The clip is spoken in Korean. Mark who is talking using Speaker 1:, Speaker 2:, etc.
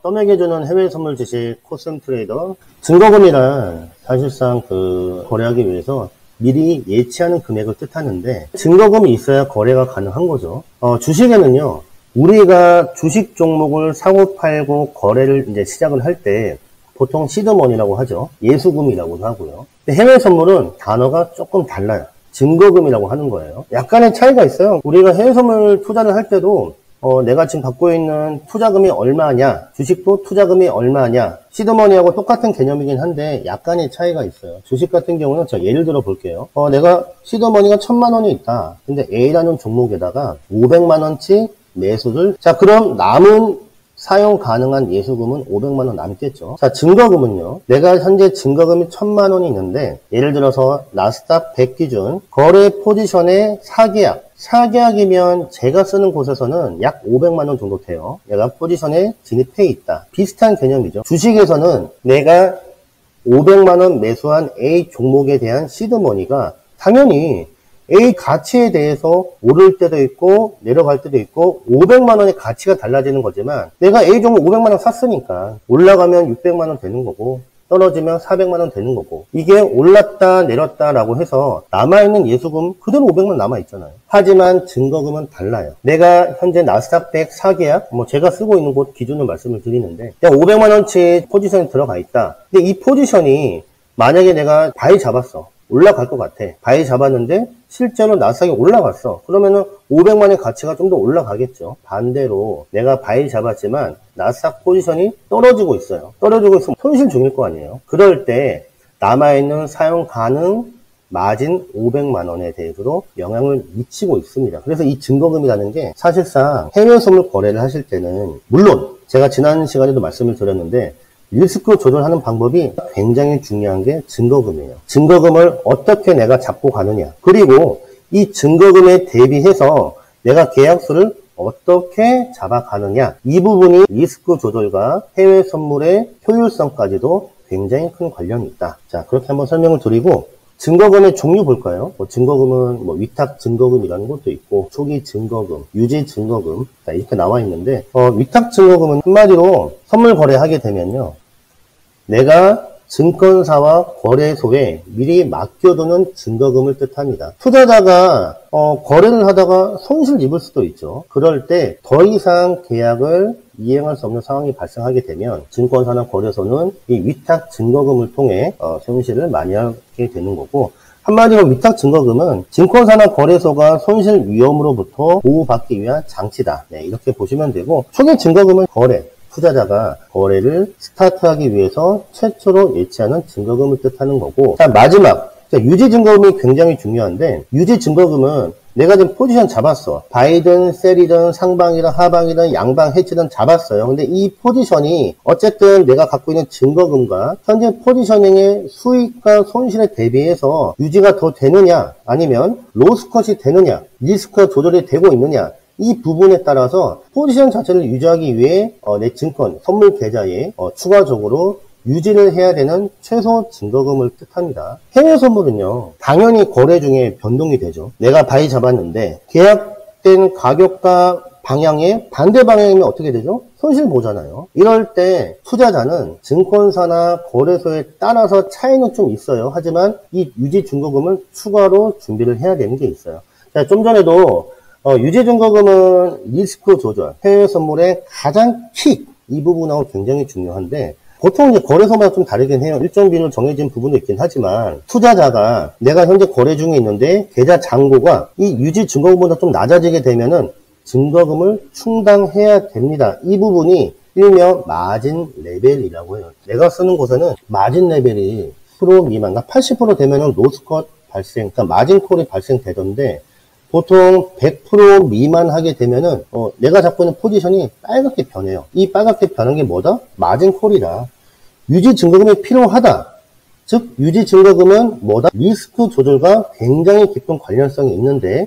Speaker 1: 떠먹여주는 해외 선물 주식 코스닥 트레이더. 증거금이란 사실상 거래하기 위해서 미리 예치하는 금액을 뜻하는데, 증거금이 있어야 거래가 가능한 거죠. 주식에는요, 우리가 주식 종목을 사고 팔고 거래를 이제 시작을 할 때 보통 시드머니라고 하죠. 예수금이라고도 하고요. 근데 해외 선물은 단어가 조금 달라요. 증거금이라고 하는 거예요. 약간의 차이가 있어요. 우리가 해외 선물 투자를 할 때도 내가 지금 갖고 있는 투자금이 얼마냐, 주식도 투자금이 얼마냐, 시드머니하고 똑같은 개념이긴 한데 약간의 차이가 있어요. 주식 같은 경우는 저 예를 들어 볼게요. 내가 시드머니가 1000만 원이 있다. 근데 A라는 종목에다가 500만 원치 매수를, 자, 그럼 남은 사용 가능한 예수금은 500만 원 남겠죠. 자, 증거금은요. 내가 현재 증거금이 1000만 원이 있는데, 예를 들어서 나스닥 100 기준 거래 포지션의 4계약. 4계약이면 제가 쓰는 곳에서는 약 500만 원 정도 돼요. 내가 포지션에 진입해 있다. 비슷한 개념이죠. 주식에서는 내가 500만 원 매수한 A 종목에 대한 시드머니가 당연히 A 가치에 대해서 오를 때도 있고 내려갈 때도 있고 500만 원의 가치가 달라지는 거지만, 내가 A 종목 500만 원 샀으니까 올라가면 600만 원 되는 거고 떨어지면 400만 원 되는 거고, 이게 올랐다 내렸다라고 해서 남아있는 예수금 그대로 500만 남아있잖아요. 하지만 증거금은 달라요. 내가 현재 나스닥 100 4계약, 제가 쓰고 있는 곳 기준으로 말씀을 드리는데, 내가 500만 원치 포지션에 들어가 있다. 근데 이 포지션이 만약에 내가 바이 잡았어. 올라갈 것 같아. 바이 잡았는데 실제로 나스닥이 올라갔어. 그러면은 500만 원의 가치가 좀 더 올라가겠죠. 반대로 내가 바이 잡았지만 나스닥 포지션이 떨어지고 있어요. 떨어지고 있으면 손실 중일 거 아니에요. 그럴 때 남아있는 사용 가능 마진 500만 원에 대해서도 영향을 미치고 있습니다. 그래서 이 증거금이라는 게 사실상 해외 선물 거래를 하실 때는, 물론 제가 지난 시간에도 말씀을 드렸는데 리스크 조절하는 방법이 굉장히 중요한 게 증거금이에요. 증거금을 어떻게 내가 잡고 가느냐, 그리고 이 증거금에 대비해서 내가 계약수를 어떻게 잡아가느냐, 이 부분이 리스크 조절과 해외 선물의 효율성까지도 굉장히 큰 관련이 있다. 자, 그렇게 한번 설명을 드리고, 증거금의 종류 볼까요? 위탁 증거금이라는 것도 있고, 초기 증거금, 유지 증거금, 이렇게 나와 있는데, 위탁 증거금은 한마디로 선물 거래하게 되면요, 내가 증권사와 거래소에 미리 맡겨두는 증거금을 뜻합니다. 투자자가 거래를 하다가 손실 입을 수도 있죠. 그럴 때 더 이상 계약을 이행할 수 없는 상황이 발생하게 되면 증권사나 거래소는 이 위탁 증거금을 통해 손실을 많이 하게 되는 거고, 한마디로 위탁 증거금은 증권사나 거래소가 손실 위험으로부터 보호받기 위한 장치다. 네, 이렇게 보시면 되고, 초기 증거금은 투자자가 거래를 스타트하기 위해서 최초로 예치하는 증거금을 뜻하는 거고, 자, 마지막, 유지 증거금이 굉장히 중요한데, 유지 증거금은 내가 지금 포지션 잡았어. 바이든, 셀이든, 상방이든, 하방이든, 양방, 해치든 잡았어요. 근데 이 포지션이 어쨌든 내가 갖고 있는 증거금과 현재 포지셔닝의 수익과 손실에 대비해서 유지가 더 되느냐, 아니면 로스컷이 되느냐, 리스크 조절이 되고 있느냐, 이 부분에 따라서 포지션 자체를 유지하기 위해 내 증권, 선물 계좌에 추가적으로 유지를 해야 되는 최소 증거금을 뜻합니다. 해외 선물은요, 당연히 거래 중에 변동이 되죠. 내가 바이 잡았는데 계약된 가격과 방향의 반대 방향이면 어떻게 되죠? 손실 보잖아요. 이럴 때 투자자는 증권사나 거래소에 따라서 차이는 좀 있어요. 하지만 이 유지 증거금을 추가로 준비를 해야 되는 게 있어요. 자, 좀 전에도 유지 증거금은 리스크 조절, 해외 선물의 가장 이 부분하고 굉장히 중요한데, 보통 이제 거래소마다 좀 다르긴 해요. 일정 비율 정해진 부분도 있긴 하지만, 투자자가 내가 현재 거래 중에 있는데 계좌 잔고가 이 유지 증거금보다 좀 낮아지게 되면은 증거금을 충당해야 됩니다. 이 부분이 일명 마진 레벨이라고 해요. 내가 쓰는 곳에는 마진 레벨이 10% 미만, 그러니까 80% 되면은 로스컷 발생, 그러니까 마진콜이 발생되던데, 보통 100% 미만 하게 되면은 내가 잡고 있는 포지션이 빨갛게 변해요. 이 빨갛게 변한 게 뭐다? 마진콜이다. 유지 증거금이 필요하다. 즉 유지 증거금은 뭐다? 리스크 조절과 굉장히 깊은 관련성이 있는데,